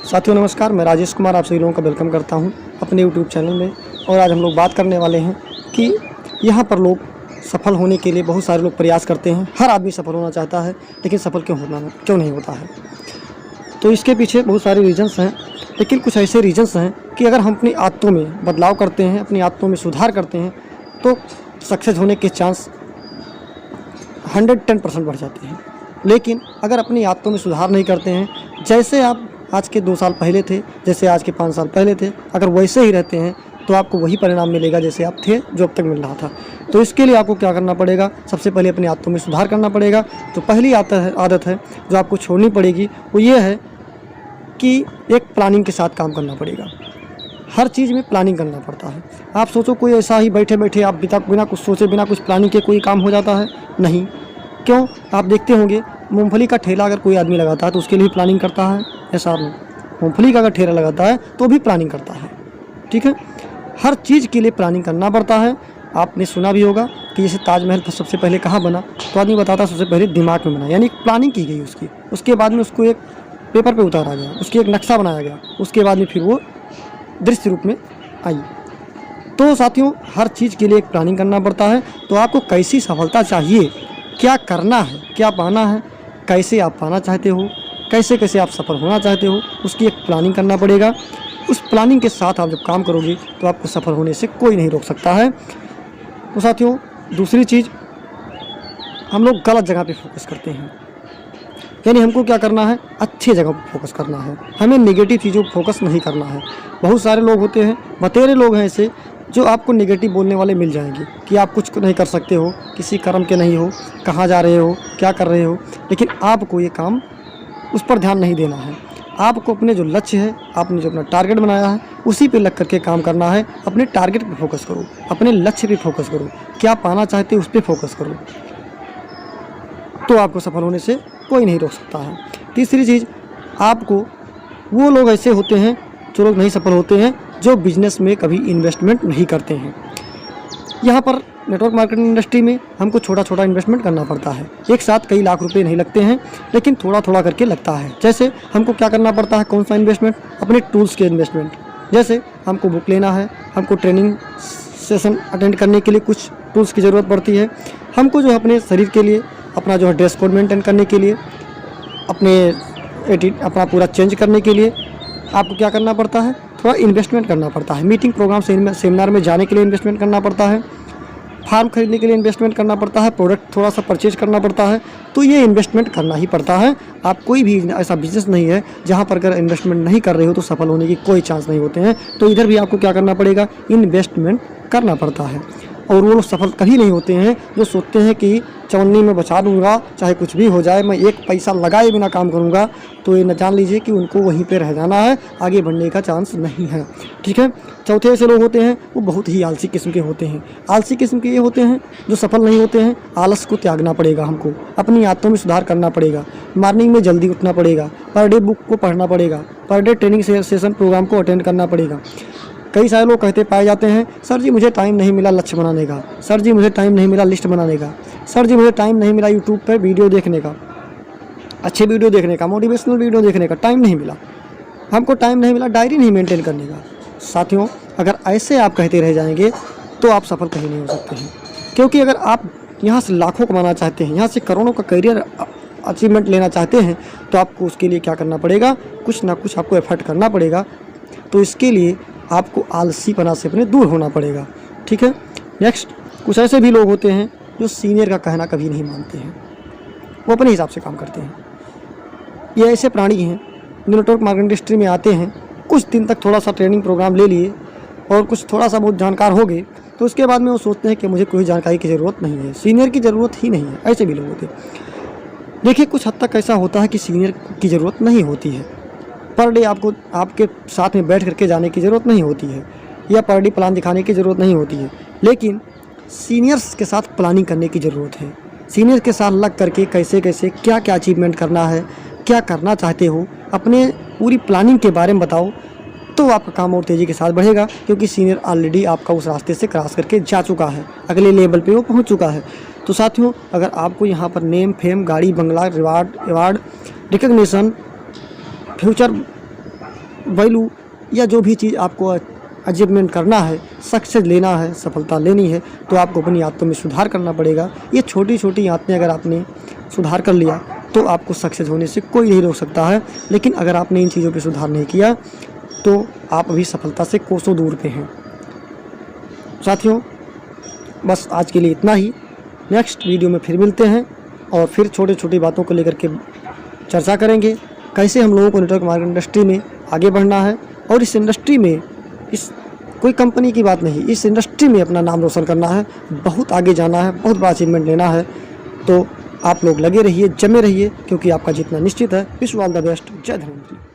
साथियों नमस्कार, मैं राजेश कुमार आप सभी लोगों का वेलकम करता हूं अपने यूट्यूब चैनल में। और आज हम लोग बात करने वाले हैं कि यहां पर लोग सफल होने के लिए बहुत सारे लोग प्रयास करते हैं। हर आदमी सफल होना चाहता है, लेकिन सफल क्यों नहीं होता है। तो इसके पीछे बहुत सारे रीजन्स हैं, लेकिन कुछ ऐसे रीजन्स हैं कि अगर हम अपनी आदतों में बदलाव करते हैं, अपनी आदतों में सुधार करते हैं, तो सक्सेस होने के चांस 110% बढ़ जाते हैं। लेकिन अगर अपनी आदतों में सुधार नहीं करते हैं, जैसे आप आज के 2 साल पहले थे, जैसे आज के 5 साल पहले थे, अगर वैसे ही रहते हैं तो आपको वही परिणाम मिलेगा जैसे आप थे, जो अब तक मिल रहा था। तो इसके लिए आपको क्या करना पड़ेगा, सबसे पहले अपनी आदतों में सुधार करना पड़ेगा। तो पहली आदत है जो आपको छोड़नी पड़ेगी, वो ये है कि एक प्लानिंग के साथ काम करना पड़ेगा। हर चीज़ में प्लानिंग करना पड़ता है। आप सोचो कोई ऐसा ही बैठे बैठे आप बिना कुछ सोचे, बिना कुछ प्लानिंग के कोई काम हो जाता है? नहीं। क्यों? आप देखते होंगे मूंगफली का ठेला अगर कोई आदमी लगाता है तो उसके लिए प्लानिंग करता है। ऐसा नहीं, मूंगफली का अगर ठेला लगाता है तो भी प्लानिंग करता है। ठीक है, हर चीज़ के लिए प्लानिंग करना पड़ता है। आपने सुना भी होगा कि जैसे ताजमहल सबसे पहले कहाँ बना, तो आदमी बताता है सबसे पहले दिमाग में बना, यानी प्लानिंग की गई उसकी। उसके बाद में उसको एक पेपर पे उतारा गया, उसकी एक नक्शा बनाया गया, उसके बाद में फिर वो दृश्य रूप में आई। तो साथियों, हर चीज़ के लिए एक प्लानिंग करना पड़ता है। तो आपको कैसी सफलता चाहिए, क्या करना है, क्या पाना है, कैसे आप पाना चाहते हो, कैसे कैसे आप सफल होना चाहते हो, उसकी एक प्लानिंग करना पड़ेगा। उस प्लानिंग के साथ आप जब काम करोगे तो आपको सफल होने से कोई नहीं रोक सकता है। तो साथियों, दूसरी चीज़, हम लोग गलत जगह पे फोकस करते हैं। यानी हमको क्या करना है, अच्छी जगह पर फोकस करना है, हमें नेगेटिव चीज़ों पर फोकस नहीं करना है। बहुत सारे लोग होते हैं, बतेरे लोग हैं ऐसे, जो आपको नेगेटिव बोलने वाले मिल जाएंगे कि आप कुछ नहीं कर सकते हो, किसी कर्म के नहीं हो, कहाँ जा रहे हो, क्या कर रहे हो। लेकिन आपको ये काम, उस पर ध्यान नहीं देना है। आपको अपने जो लक्ष्य है, आपने जो अपना टारगेट बनाया है, उसी पे लग करके काम करना है। अपने टारगेट पे फोकस करो, अपने लक्ष्य पे फोकस करो, क्या पाना चाहते हो उस पर फोकस करो, तो आपको सफल होने से कोई नहीं रोक सकता है। तीसरी चीज़, आपको, वो लोग ऐसे होते हैं जो लोग नहीं सफल होते हैं, जो बिजनेस में कभी इन्वेस्टमेंट नहीं करते हैं। यहाँ पर नेटवर्क मार्केटिंग इंडस्ट्री में हमको छोटा छोटा इन्वेस्टमेंट करना पड़ता है। एक साथ कई लाख रुपए नहीं लगते हैं, लेकिन थोड़ा थोड़ा करके लगता है। जैसे हमको क्या करना पड़ता है, कौन सा इन्वेस्टमेंट, अपने टूल्स के इन्वेस्टमेंट। जैसे हमको बुक लेना है, हमको ट्रेनिंग सेशन अटेंड करने के लिए कुछ टूल्स की ज़रूरत पड़ती है। हमको जो है अपने शरीर के लिए, अपना जो है ड्रेस कोड मेंटेन करने के लिए, अपना पूरा चेंज करने के लिए आपको क्या करना पड़ता है, थोड़ा इन्वेस्टमेंट करना पड़ता है। मीटिंग, प्रोग्राम, सेमिनार में जाने के लिए इन्वेस्टमेंट करना पड़ता है, फार्म खरीदने के लिए इन्वेस्टमेंट करना पड़ता है, प्रोडक्ट थोड़ा सा परचेज करना पड़ता है। तो ये इन्वेस्टमेंट करना ही पड़ता है। आप कोई भी ऐसा बिजनेस नहीं है जहाँ पर अगर इन्वेस्टमेंट नहीं कर रहे हो तो सफल होने की कोई चांस नहीं होते हैं। तो इधर भी आपको क्या करना पड़ेगा, इन्वेस्टमेंट करना पड़ता है। और वो लोग सफल कभी नहीं होते हैं जो सोचते हैं कि चवन्नी में बचा दूंगा, चाहे कुछ भी हो जाए, मैं एक पैसा लगाए बिना काम करूंगा। तो ये न जान लीजिए कि उनको वहीं पे रह जाना है, आगे बढ़ने का चांस नहीं है। ठीक है। चौथे ऐसे लोग होते हैं, वो बहुत ही आलसी किस्म के होते हैं। आलसी किस्म के ये होते हैं जो सफल नहीं होते हैं। आलस को त्यागना पड़ेगा हमको, अपनी आदतों में सुधार करना पड़ेगा, मॉर्निंग में जल्दी उठना पड़ेगा, पर डे बुक को पढ़ना पड़ेगा, per day training session program को अटेंड करना पड़ेगा। कई सारे लोग कहते पाए जाते हैं, सर जी मुझे टाइम नहीं मिला लक्ष्य बनाने का, सर जी मुझे टाइम नहीं मिला लिस्ट बनाने का, सर जी मुझे टाइम नहीं मिला यूट्यूब पर वीडियो देखने का, अच्छे वीडियो देखने का, मोटिवेशनल वीडियो देखने का टाइम नहीं मिला, हमको टाइम नहीं मिला डायरी नहीं मेंटेन करने का। साथियों, अगर ऐसे आप कहते रह जाएंगे तो आप सफल कहीं नहीं हो सकते हैं। क्योंकि अगर आप यहाँ से लाखों कमाना चाहते हैं, यहाँ से करोड़ों का करियर अचीवमेंट लेना चाहते हैं, तो आपको उसके लिए क्या करना पड़ेगा, कुछ ना कुछ आपको एफर्ट करना पड़ेगा। तो इसके लिए आपको आलसीपना से अपने दूर होना पड़ेगा। ठीक है। नेक्स्ट, कुछ ऐसे भी लोग होते हैं जो सीनियर का कहना कभी नहीं मानते हैं, वो अपने हिसाब से काम करते हैं। ये ऐसे प्राणी हैं जो नेटवर्क मार्केटिंग इंडस्ट्री में आते हैं, कुछ दिन तक थोड़ा सा ट्रेनिंग प्रोग्राम ले लिए और कुछ थोड़ा सा बहुत जानकार हो गए, तो उसके बाद में वो सोचते हैं कि मुझे कोई जानकारी की ज़रूरत नहीं है, सीनियर की ज़रूरत ही नहीं है। ऐसे भी लोग होते हैं। देखिए, कुछ हद तक ऐसा होता है कि सीनियर की ज़रूरत नहीं होती है। पर डे आपको आपके साथ में बैठ करके जाने की ज़रूरत नहीं होती है, या पर डे प्लान दिखाने की ज़रूरत नहीं होती है। लेकिन सीनियर्स के साथ प्लानिंग करने की ज़रूरत है। सीनियर के साथ लग करके कैसे कैसे क्या क्या अचीवमेंट करना है, क्या करना चाहते हो, अपने पूरी प्लानिंग के बारे में बताओ, तो आपका काम और तेज़ी के साथ बढ़ेगा। क्योंकि सीनियर ऑलरेडी आपका उस रास्ते से क्रॉस करके जा चुका है, अगले लेवल पे वो पहुंच चुका है। तो साथियों, अगर आपको यहाँ पर नेम, फेम, गाड़ी, बंगला, रिवार्ड, रिकग्निशन, फ्यूचर वैल्यू या जो भी चीज़ आपको अचीवमेंट करना है, सक्सेस लेना है, सफलता लेनी है, तो आपको अपनी आदतों में सुधार करना पड़ेगा। ये छोटी छोटी आदतें अगर आपने सुधार कर लिया तो आपको सक्सेस होने से कोई नहीं रोक सकता है। लेकिन अगर आपने इन चीज़ों पे सुधार नहीं किया तो आप अभी सफलता से कोसों दूर पे हैं। साथियों, बस आज के लिए इतना ही। नेक्स्ट वीडियो में फिर मिलते हैं और फिर छोटी छोटी बातों को लेकर के चर्चा करेंगे, कैसे हम लोगों को नेटवर्क मार्केटिंग इंडस्ट्री में आगे बढ़ना है और इस इंडस्ट्री में, इस कोई कंपनी की बात नहीं, इस इंडस्ट्री में अपना नाम रोशन करना है, बहुत आगे जाना है, बहुत बड़ा अचीवमेंट लेना है। तो आप लोग लगे रहिए, जमे रहिए, क्योंकि आपका जीतना निश्चित है। Wish you all the best. जय धन्यवाद।